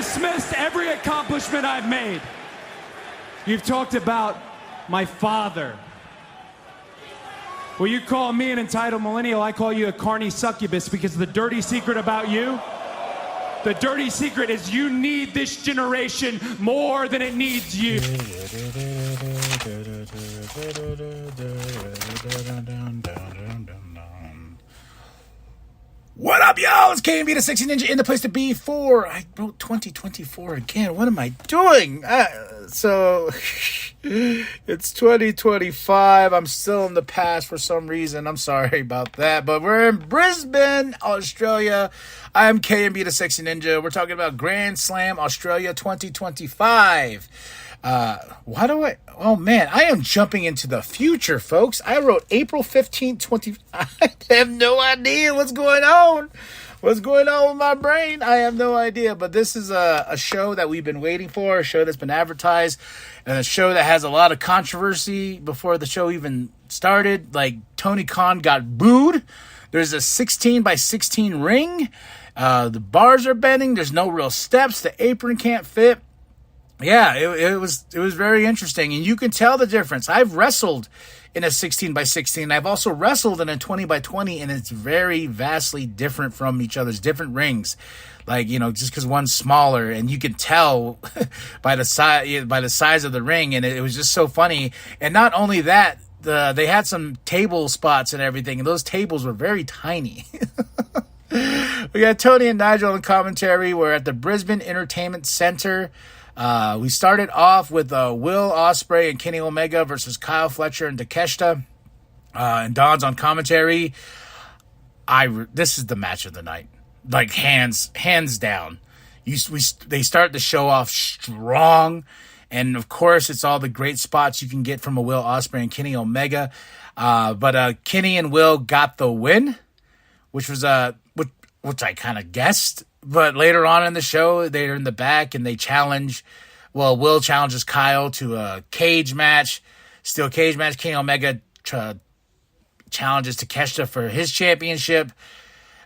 dismissed every accomplishment I've made. You've talked about my father. Well, you call me an entitled millennial, I call you a carny succubus, because the dirty secret about you, the dirty secret is you need this generation more than it needs you. What up, y'all? It's KMB the Sexy Ninja in the place to be for. I wrote 2024 again. What am I doing? So it's 2025. I'm still in the past for some reason. I'm sorry about that. But we're in Brisbane, Australia. I'm KMB the Sexy Ninja. We're talking about Grand Slam Australia 2025. Oh man, I am jumping into the future, folks. I wrote April 15th, 20. I have no idea what's going on. What's going on with my brain? I have no idea. But this is a show that we've been waiting for, a show that's been advertised, and a show that has a lot of controversy before the show even started. Like, Tony Khan got booed. There's a 16 by 16 ring. The bars are bending. There's no real steps. The apron can't fit. Yeah, it was very interesting, and you can tell the difference. I've wrestled in a 16 by 16. I've also wrestled in a 20 by 20, and it's very vastly different from each other's different rings. Like, you know, just because one's smaller, and you can tell by the size of the ring, and it was just so funny. And not only that, they had some table spots and everything, and those tables were very tiny. We got Tony and Nigel on the commentary. We're at the Brisbane Entertainment Centre. We started off with Will Ospreay and Kenny Omega versus Kyle Fletcher and Takeshita. And Don's on commentary. This is the match of the night. Like, hands down. They start the show off strong. And, of course, it's all the great spots you can get from a Will Ospreay and Kenny Omega. But Kenny and Will got the win, which was which I kind of guessed. But later on in the show, they're in the back and they challenge. Well, Will challenges Kyle to a cage match, steel cage match. Kenny Omega challenges Takeshita for his championship.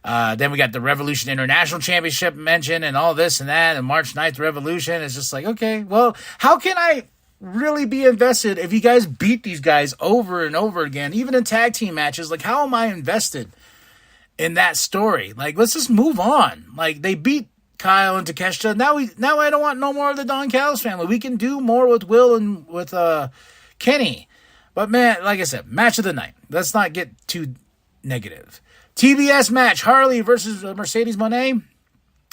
Then we got the Revolution International Championship mentioned and all this and that. And March 9th Revolution. It's just like, okay, well, how can I really be invested if you guys beat these guys over and over again, even in tag team matches? Like, how am I invested in that story? Like, let's just move on. Like, they beat Kyle and Takeshita. Now I don't want no more of the Don Callis family. We can do more with Will and with Kenny. But man, like I said, match of the night. Let's not get too negative. TBS match, Harley versus Mercedes Moné.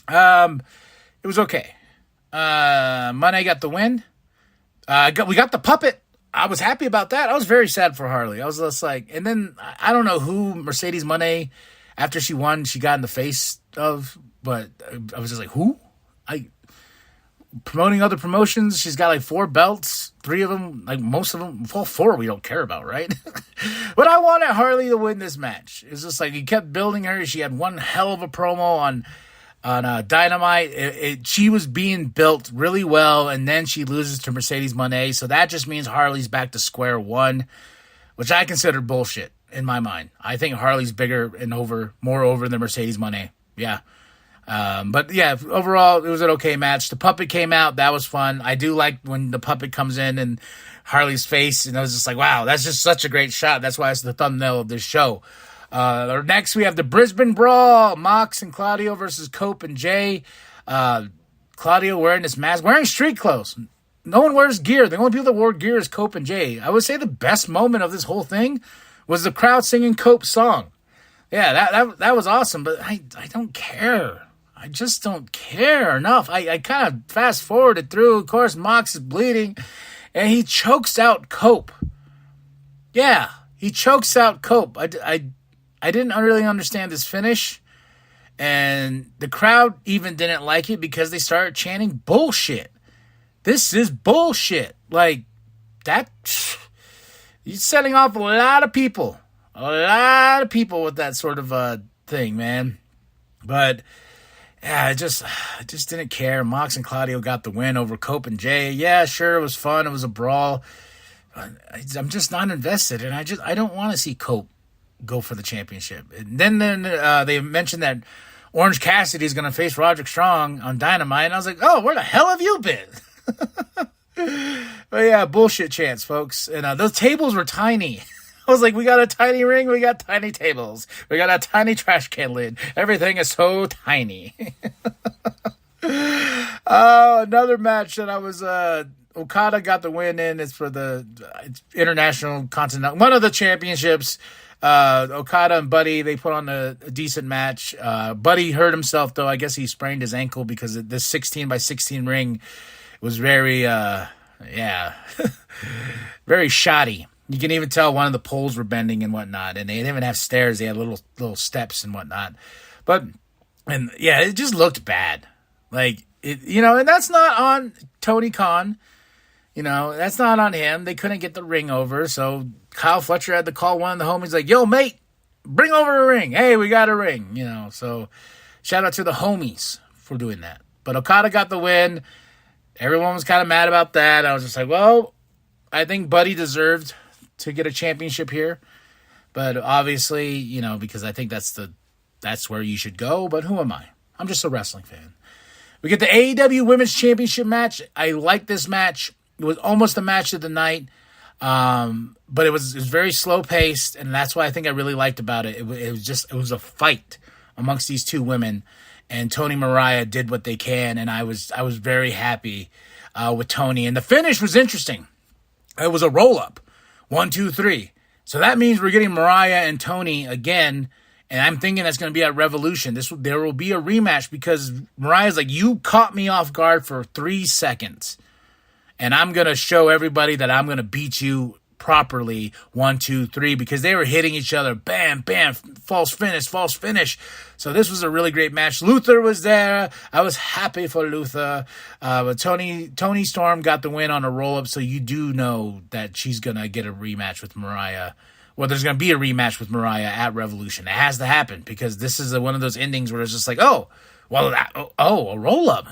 It was okay. Moné got the win. We got the puppet. I was happy about that. I was very sad for Harley. I was just like, and then I don't know who Mercedes Moné, after she won, she got in the face of, but I was just like, who? Promoting other promotions, she's got like 4 belts, 3 of them, like most of them, well, 4 we don't care about, right? But I wanted Harley to win this match. It's just like, he kept building her. She had one hell of a promo on Dynamite. She was being built really well, and then she loses to Mercedes Moné, so that just means Harley's back to square one, which I consider bullshit in my mind. I think Harley's bigger and more over than Mercedes Moné. Yeah. But yeah, overall, it was an okay match. The puppet came out. That was fun. I do like when the puppet comes in and Harley's face, and I was just like, wow, that's just such a great shot. That's why it's the thumbnail of this show. Next, we have the Brisbane Brawl. Mox and Claudio versus Cope and Jay. Claudio wearing this mask, wearing street clothes. No one wears gear. The only people that wore gear is Cope and Jay. I would say the best moment of this whole thing was the crowd singing Cope's song. Yeah, that was awesome, but I don't care. I just don't care enough. I kind of fast forwarded through. Of course, Mox is bleeding, and he chokes out Cope. Yeah, he chokes out Cope. I didn't really understand this finish, and the crowd even didn't like it because they started chanting bullshit. This is bullshit. Like, that, you're setting off a lot of people with that sort of thing, man. But yeah, I just didn't care. Mox and Claudio got the win over Cope and Jay. Yeah, sure, it was fun. It was a brawl. I'm just not invested, and I don't want to see Cope go for the championship. And then they mentioned that Orange Cassidy's going to face Roderick Strong on Dynamite. And I was like, oh, where the hell have you been? But yeah, bullshit chance, folks. And those tables were tiny. I was like, we got a tiny ring, we got tiny tables, we got a tiny trash can lid. Everything is so tiny. Another match that I was, Okada got the win in. It's for the International Continental, one of the championships. Okada and Buddy, they put on a decent match. Buddy hurt himself, though. I guess he sprained his ankle because this 16x16 ring was very, very shoddy. You can even tell one of the poles were bending and whatnot, and they didn't even have stairs. They had little steps and whatnot. And it just looked bad. Like, and that's not on Tony Khan. That's not on him. They couldn't get the ring over, so Kyle Fletcher had to call one of the homies like, yo, mate, bring over a ring. Hey, we got a ring, So shout out to the homies for doing that. But Okada got the win. Everyone was kind of mad about that. I was just like, well, I think Buddy deserved to get a championship here. But obviously, because I think that's where you should go. But who am I? I'm just a wrestling fan. We get the AEW Women's Championship match. I like this match. It was almost the match of the night. But it was very slow paced, and that's what I think I really liked about it. It was a fight amongst these two women, and Tony Mariah did what they can, and I was very happy with Tony. And the finish was interesting. It was a roll up, 1, 2, 3. So that means we're getting Mariah and Tony again, and I'm thinking that's going to be at Revolution. There will be a rematch because Mariah's like, you caught me off guard for 3 seconds. And I'm going to show everybody that I'm going to beat you properly. 1, 2, 3, because they were hitting each other. Bam, bam, false finish. So this was a really great match. Luther was there. I was happy for Luther. But Tony Storm got the win on a roll-up, so you do know that she's going to get a rematch with Mariah. Well, there's going to be a rematch with Mariah at Revolution. It has to happen because this is one of those endings where it's just like, a roll-up.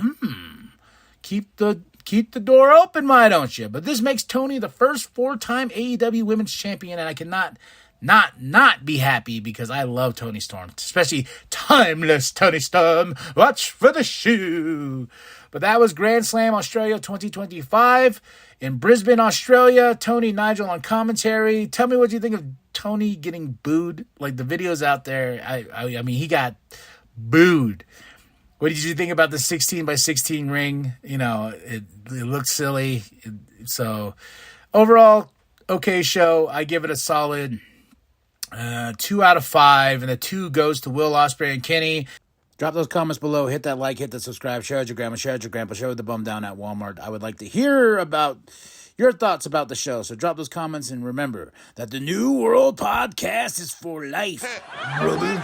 Keep the door open, why don't you? But this makes Tony the first 4-time AEW Women's Champion, and I cannot not be happy because I love Tony Storm, especially timeless Tony Storm. Watch for the shoe. But that was Grand Slam Australia 2025 in Brisbane, Australia. Tony Nigel on commentary. Tell me what you think of Tony getting booed. Like the videos out there, I mean, he got booed. What did you think about the 16x16 ring? It looked silly. So overall, okay show. I give it a solid 2 out of 5. And the 2 goes to Will Ospreay and Kenny. Drop those comments below. Hit that like, hit the subscribe. Share with your grandma, share with your grandpa, share with the bum down at Walmart. I would like to hear about your thoughts about the show. So drop those comments and remember that the New World Podcast is for life, brother.